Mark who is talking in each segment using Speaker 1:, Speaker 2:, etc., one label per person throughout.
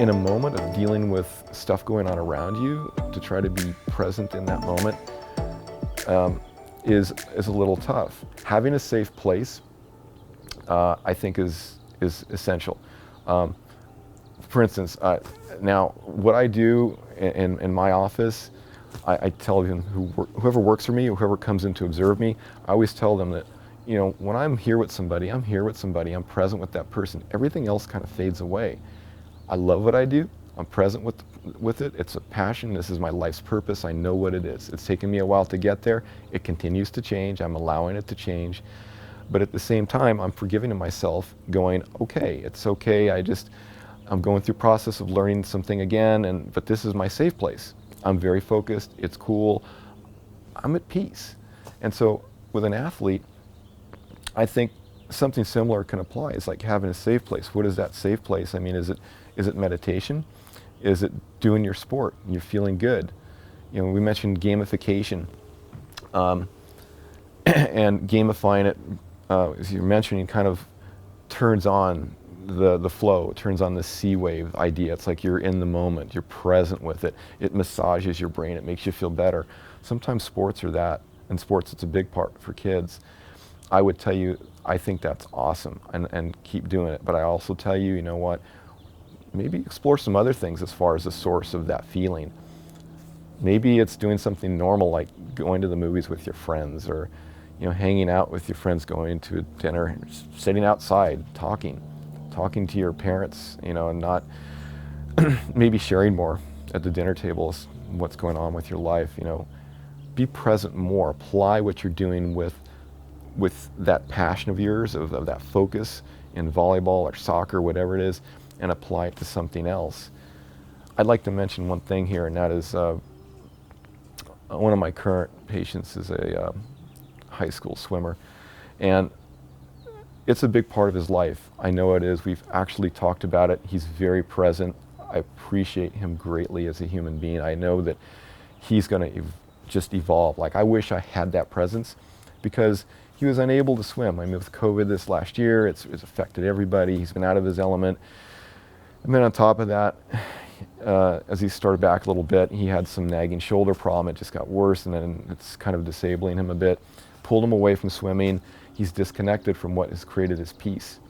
Speaker 1: in a moment of dealing with stuff going on around you, to try to be present in that moment is a little tough. Having a safe place, I think, is essential. For instance, now what I do in my office, I tell them, whoever works for me, or whoever comes in to observe me, I always tell them that, you know, when I'm here with somebody, I'm present with that person. Everything else kind of fades away. I love what I do. I'm present with it. It's a passion. This is my life's purpose. I know what it is. It's taken me a while to get there. It continues to change. I'm allowing it to change. But at the same time, I'm forgiving to myself, going, okay, it's okay. I'm going through process of learning something again, but this is my safe place. I'm very focused. It's cool. I'm at peace. And so with an athlete, I think something similar can apply. It's like having a safe place. What is that safe place? I mean, is it meditation? Is it doing your sport and you're feeling good? You know, we mentioned gamification, and gamifying it, as you're mentioning, kind of turns on the flow. It turns on the sea wave idea. It's like you're in the moment. You're present with it. It massages your brain. It makes you feel better. Sometimes sports are that. In sports, it's a big part for kids. I would tell you, I think that's awesome, and keep doing it. But I also tell you, you know what? Maybe explore some other things as far as the source of that feeling. Maybe it's doing something normal, like going to the movies with your friends, or, you know, hanging out with your friends, going to a dinner, sitting outside, talking to your parents, you know, and not maybe sharing more at the dinner tables what's going on with your life. You know, be present more. Apply what you're doing with that passion of yours, of that focus in volleyball or soccer, whatever it is, and apply it to something else. I'd like to mention one thing here, and that is one of my current patients is a high school swimmer, and it's a big part of his life. I know it is. We've actually talked about it. He's very present. I appreciate him greatly as a human being. I know that he's going to just evolve. Like, I wish I had that presence, because he was unable to swim. I mean, with COVID this last year, it's affected everybody. He's been out of his element. And then on top of that, as he started back a little bit, he had some nagging shoulder problem. It just got worse, and then it's kind of disabling him a bit. Pulled him away from swimming. He's disconnected from what has created his peace.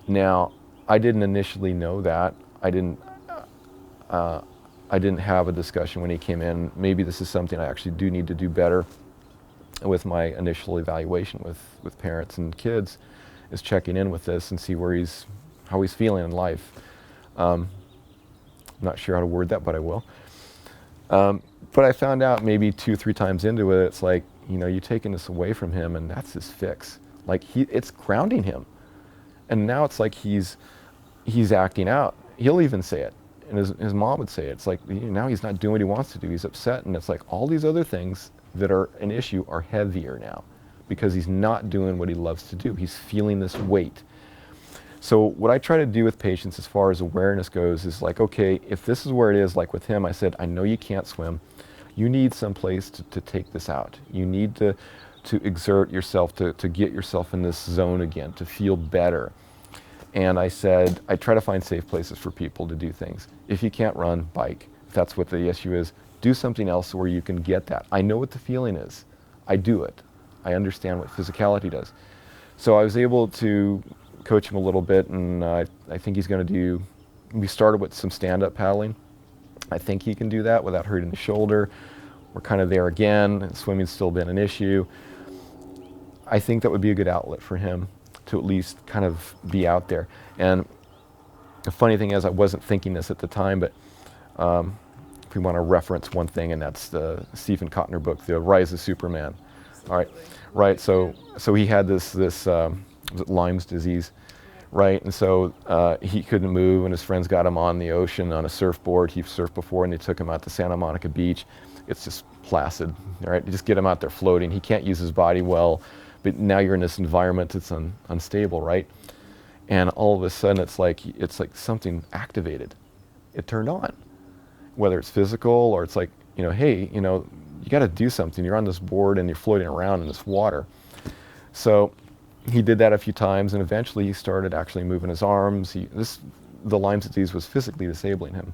Speaker 1: Now, I didn't initially know that. I didn't have a discussion when he came in. Maybe this is something I actually do need to do better with my initial evaluation with parents and kids, is checking in with this and see how he's feeling in life. I'm not sure how to word that, but I will. But I found out maybe 2-3 times into it, it's like, you know, you're taking this away from him, and that's his fix. Like, it's grounding him. And now it's like he's acting out. He'll even say it. And his mom would say it. It's like, now he's not doing what he wants to do. He's upset. And it's like all these other things that are an issue are heavier now, because he's not doing what he loves to do. He's feeling this weight. So what I try to do with patients as far as awareness goes is like, okay, if this is where it is, like with him, I said, I know you can't swim. You need some place to take this out. You need to exert yourself, to get yourself in this zone again, to feel better. And I said, I try to find safe places for people to do things. If you can't run, bike. If that's what the issue is, do something else where you can get that. I know what the feeling is. I do it. I understand what physicality does. So I was able to coach him a little bit, and I think he's going to do, we started with some stand-up paddling. I think he can do that without hurting the shoulder. We're kind of there again. Swimming's still been an issue. I think that would be a good outlet for him to at least kind of be out there. And the funny thing is, I wasn't thinking this at the time, but if we want to reference one thing, and that's the Stephen Kotler book, The Rise of Superman. All right, right. So he had this was it Lyme's disease, right? And so he couldn't move, and his friends got him on the ocean on a surfboard. He surfed before, and they took him out to Santa Monica Beach. It's just placid, all right? You just get him out there floating. He can't use his body well, but now you're in this environment that's unstable, right? And all of a sudden, it's like something activated. It turned on, whether it's physical or it's like, you know, hey, you know, you got to do something. You're on this board and you're floating around in this water. So he did that a few times, and eventually he started actually moving his arms. This the Lyme disease was physically disabling him.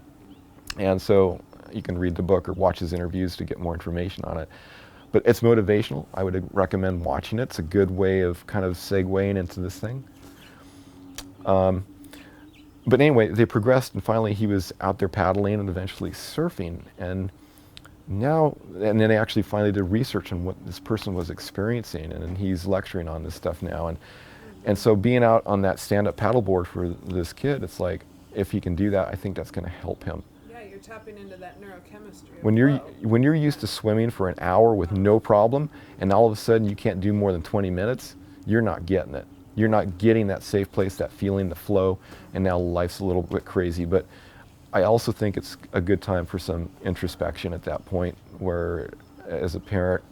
Speaker 1: And so you can read the book or watch his interviews to get more information on it. But it's motivational. I would recommend watching it. It's a good way of kind of segueing into this thing. But anyway, they progressed, and finally he was out there paddling and eventually surfing. And then they actually finally did research on what this person was experiencing, and he's lecturing on this stuff now. And so being out on that stand-up paddleboard for this kid, it's like, if he can do that, I think that's going to help him.
Speaker 2: Yeah, you're tapping into that neurochemistry.
Speaker 1: When you're used to swimming for an hour with no problem, and all of a sudden you can't do more than 20 minutes, you're not getting it. You're not getting that safe place, that feeling, the flow, and now life's a little bit crazy. But I also think it's a good time for some introspection at that point, where as a parent,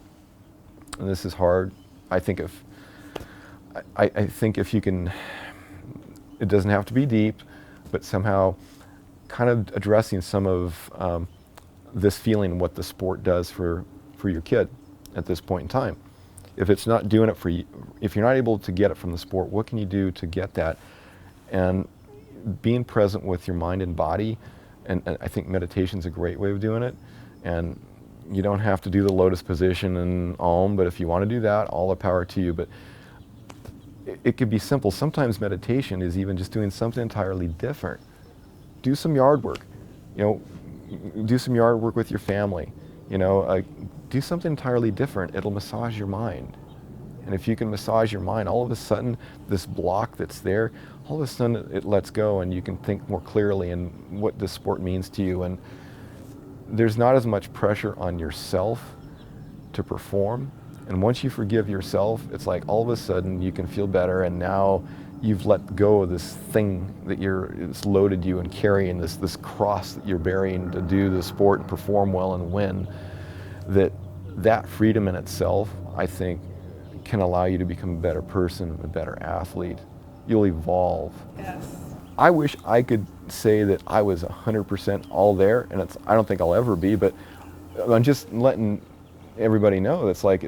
Speaker 1: and this is hard, I think if you can, it doesn't have to be deep, but somehow kind of addressing some of this feeling, what the sport does for your kid at this point in time. If it's not doing it for you, if you're not able to get it from the sport, what can you do to get that? And being present with your mind and body, and I think meditation's a great way of doing it. And you don't have to do the lotus position and Om, but if you want to do that, all the power to you. But it could be simple. Sometimes meditation is even just doing something entirely different. Do some yard work, do some yard work with your family, do something entirely different. It'll massage your mind. And if you can massage your mind, all of a sudden, this block that's there, all of a sudden it lets go, and you can think more clearly and what this sport means to you. And there's not as much pressure on yourself to perform. And once you forgive yourself, it's like all of a sudden you can feel better, and now you've let go of this thing that it's loaded you and carrying this cross that you're bearing to do the sport and perform well and win. That freedom in itself, I think, can allow you to become a better person, a better athlete. You'll evolve.
Speaker 2: Yes.
Speaker 1: I wish I could say that I was 100% all there, and I don't think I'll ever be, but I'm just letting everybody know it's like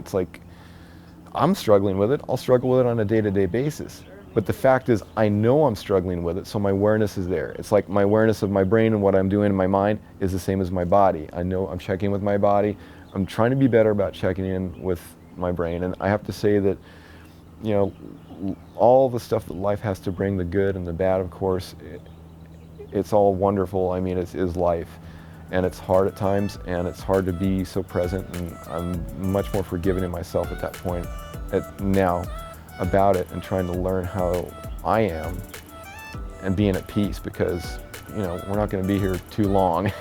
Speaker 1: I'm struggling with it. I'll struggle with it on a day-to-day basis. But the fact is, I know I'm struggling with it, so my awareness is there. It's like my awareness of my brain and what I'm doing in my mind is the same as my body. I know I'm checking with my body. I'm trying to be better about checking in with my brain. And I have to say that, all the stuff that life has to bring, the good and the bad, of course, it's all wonderful. I mean, it is life. And it's hard at times, and it's hard to be so present. And I'm much more forgiving in myself at that point now about it, and trying to learn how I am and being at peace, because we're not going to be here too long.